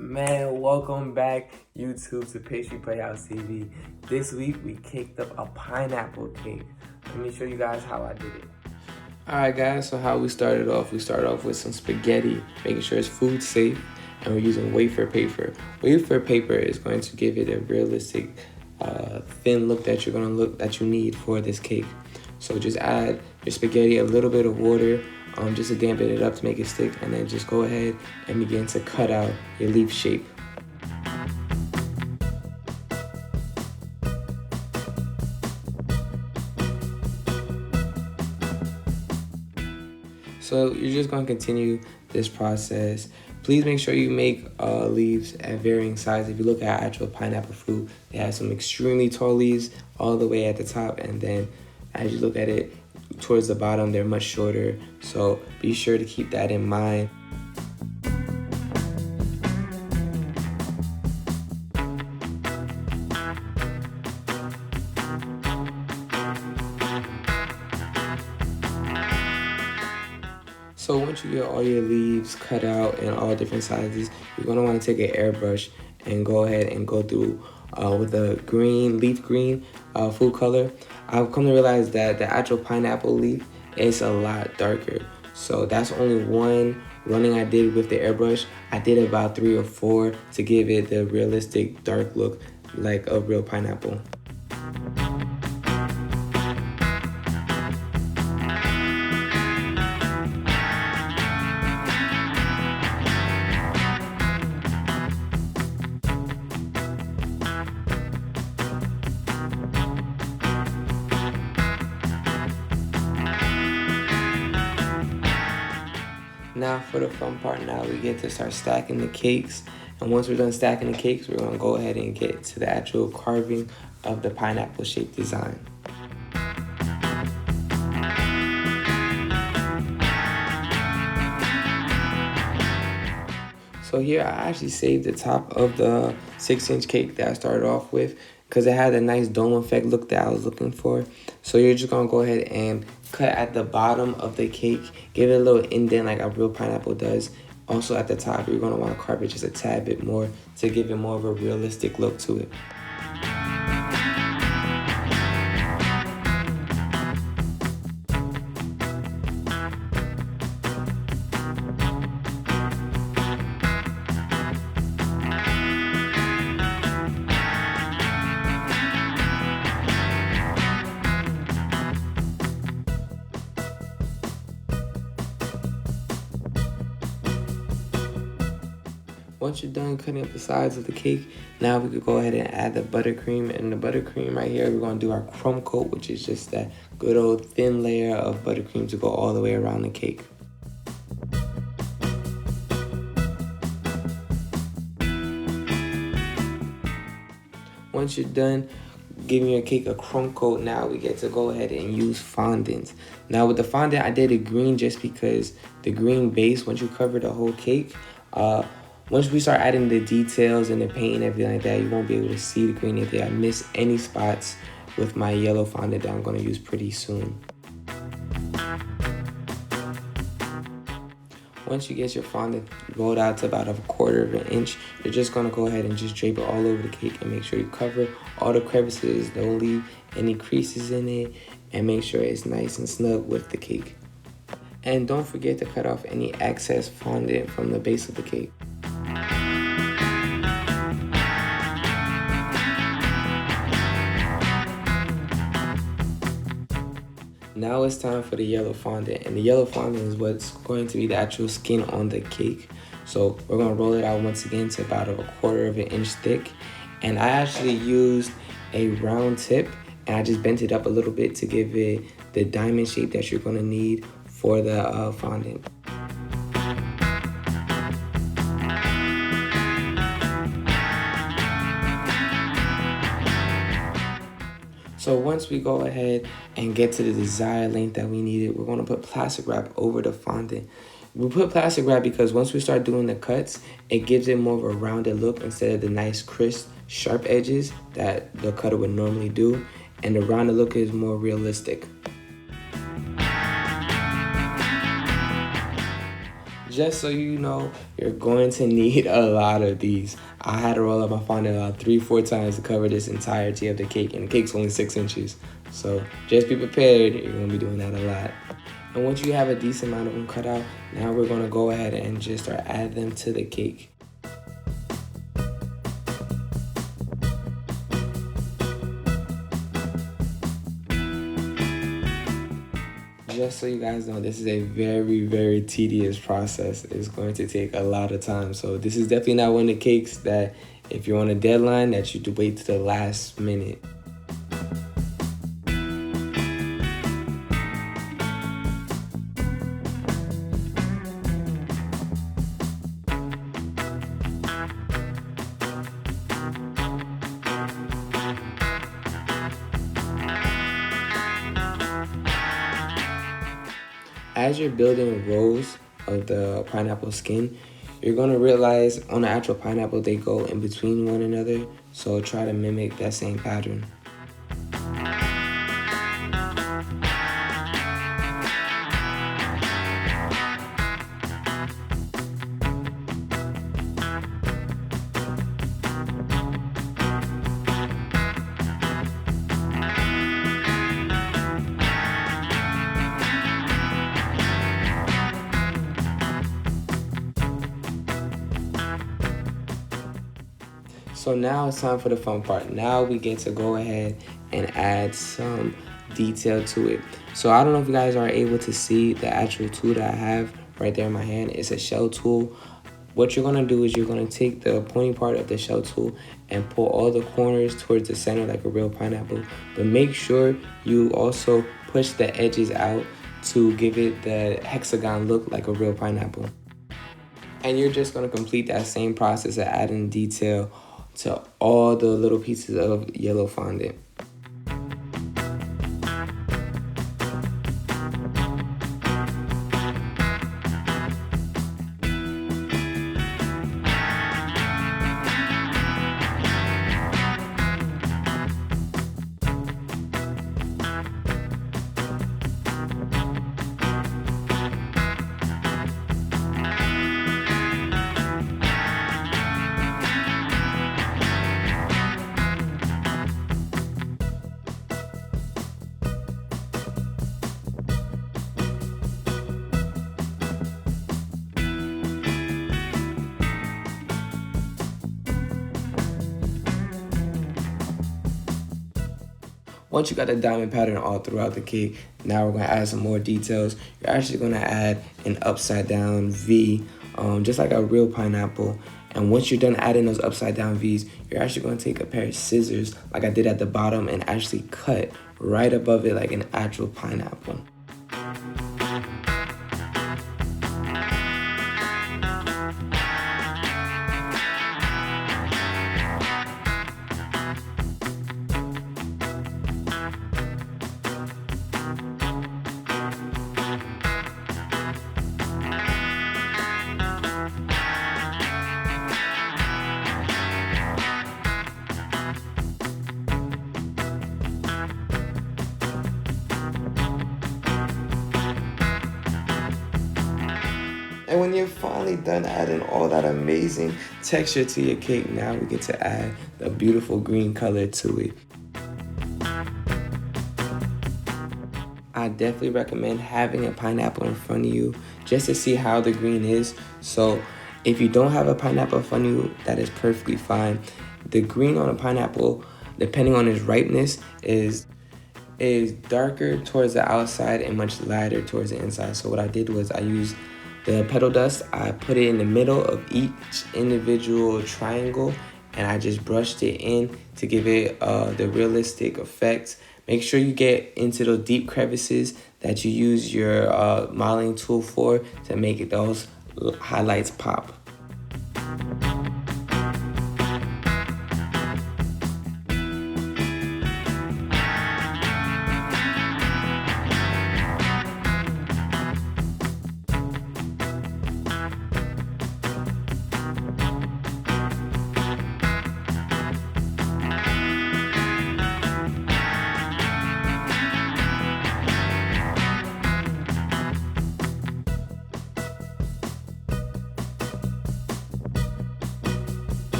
Man, welcome back YouTube to Pastry Playhouse TV. This week we caked up a pineapple cake. Let me show you guys how I did it. Alright guys, so how we started off with some spaghetti, making sure it's food safe, and we're using wafer paper. Wafer paper is going to give it a realistic thin look that you need for this cake. So just add your spaghetti, a little bit of water, just to dampen it up to make it stick, and then just go ahead and begin to cut out your leaf shape. So you're just going to continue this process. Please make sure you make leaves at varying sizes. If you look at actual pineapple fruit, they have some extremely tall leaves all the way at the top, and then as you look at it towards the bottom, they're much shorter. So be sure to keep that in mind. So once you get all your leaves cut out in all different sizes, you're going to want to take an airbrush and go ahead and go through with a leaf green food color. I've come to realize that the actual pineapple leaf is a lot darker. So that's only one running I did with the airbrush. I did about 3 or 4 to give it the realistic dark look like a real pineapple. Now for the fun part, now we get to start stacking the cakes. And once we're done stacking the cakes, we're gonna go ahead and get to the actual carving of the pineapple shaped design. So here I actually saved the top of the 6-inch cake that I started off with because it had a nice dome effect look that I was looking for. So you're just gonna go ahead and cut at the bottom of the cake, give it a little indent like a real pineapple does. Also at the top, you're gonna wanna carve it just a tad bit more to give it more of a realistic look to it. Once you're done cutting up the sides of the cake, now we could go ahead and add the buttercream. And the buttercream right here, we're gonna do our crumb coat, which is just that good old thin layer of buttercream to go all the way around the cake. Once you're done giving your cake a crumb coat, now we get to go ahead and use fondant. Now with the fondant, I did a green just because the green base, once you cover the whole cake, once we start adding the details and the paint and everything like that, you won't be able to see the green if I miss any spots with my yellow fondant that I'm going to use pretty soon. Once you get your fondant rolled out to about 1/4 of an inch, you're just going to go ahead and just drape it all over the cake and make sure you cover all the crevices, don't leave any creases in it, and make sure it's nice and snug with the cake. And don't forget to cut off any excess fondant from the base of the cake. Now it's time for the yellow fondant, and the yellow fondant is what's going to be the actual skin on the cake. So we're gonna roll it out once again to about 1/4 of an inch thick. And I actually used a round tip, and I just bent it up a little bit to give it the diamond shape that you're gonna need for the fondant. So once we go ahead and get to the desired length that we needed, we're gonna put plastic wrap over the fondant. We put plastic wrap because once we start doing the cuts, it gives it more of a rounded look instead of the nice crisp, sharp edges that the cutter would normally do. And the rounded look is more realistic. Just so you know, you're going to need a lot of these. I had to roll up my fondant about 3-4 times to cover this entirety of the cake, and the cake's only 6 inches. So just be prepared, you're gonna be doing that a lot. And once you have a decent amount of them cut out, now we're gonna go ahead and just start adding them to the cake. Just so you guys know, this is a very, very tedious process. It's going to take a lot of time. So this is definitely not one of the cakes that if you're on a deadline that you do wait to the last minute. As you're building rows of the pineapple skin, you're gonna realize on the actual pineapple they go in between one another, so try to mimic that same pattern. So now it's time for the fun part. Now we get to go ahead and add some detail to it. So I don't know if you guys are able to see the actual tool that I have right there in my hand. It's a shell tool. What you're gonna do is you're gonna take the pointy part of the shell tool and pull all the corners towards the center like a real pineapple. But make sure you also push the edges out to give it the hexagon look like a real pineapple. And you're just gonna complete that same process of adding detail to all the little pieces of yellow fondant. Once you got the diamond pattern all throughout the cake, now we're gonna add some more details. You're actually gonna add an upside down V, just like a real pineapple. And once you're done adding those upside down V's, you're actually gonna take a pair of scissors like I did at the bottom and actually cut right above it like an actual pineapple. And when you're finally done adding all that amazing texture to your cake, now we get to add the beautiful green color to it. I definitely recommend having a pineapple in front of you just to see how the green is. So if you don't have a pineapple in front of you, that is perfectly fine. The green on a pineapple, depending on its ripeness, is darker towards the outside and much lighter towards the inside. So what I did was I used the petal dust, I put it in the middle of each individual triangle and I just brushed it in to give it the realistic effect. Make sure you get into those deep crevices that you use your modeling tool for to make those highlights pop.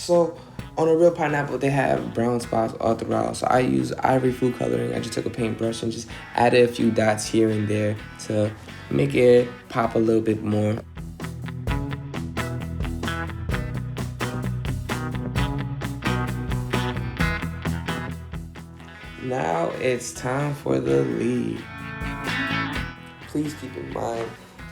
So on a real pineapple, they have brown spots all throughout. So I use ivory food coloring. I just took a paintbrush and just added a few dots here and there to make it pop a little bit more. Now it's time for the leaf. Please keep in mind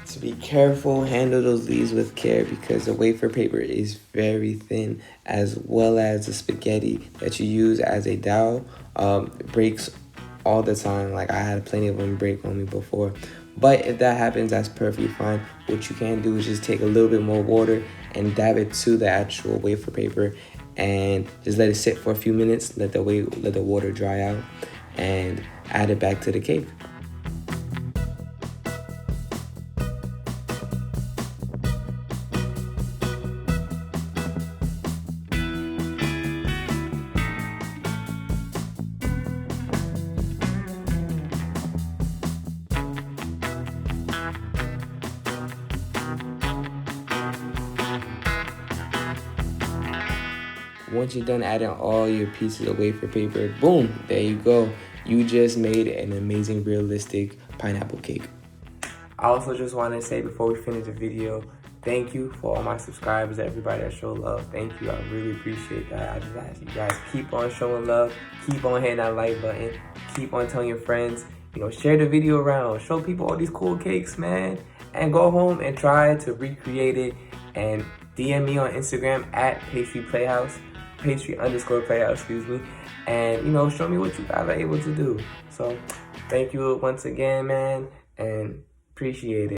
to be careful, handle those leaves with care because the wafer paper is very thin, as well as the spaghetti that you use as a dowel breaks all the time. Like I had plenty of them break on me before. But if that happens, that's perfectly fine. What you can do is just take a little bit more water and dab it to the actual wafer paper and just let it sit for a few minutes, let the water dry out, and add it back to the cake. Once you're done adding all your pieces of wafer paper, boom, there you go. You just made an amazing, realistic pineapple cake. I also just want to say before we finish the video, thank you for all my subscribers, everybody that show love. Thank you, I really appreciate that. I just ask you guys, keep on showing love, keep on hitting that like button, keep on telling your friends, share the video around, show people all these cool cakes, man, and go home and try to recreate it and DM me on Instagram at pastry_playhouse, excuse me, and show me what you guys are able to do. So thank you once again, man, and appreciate it.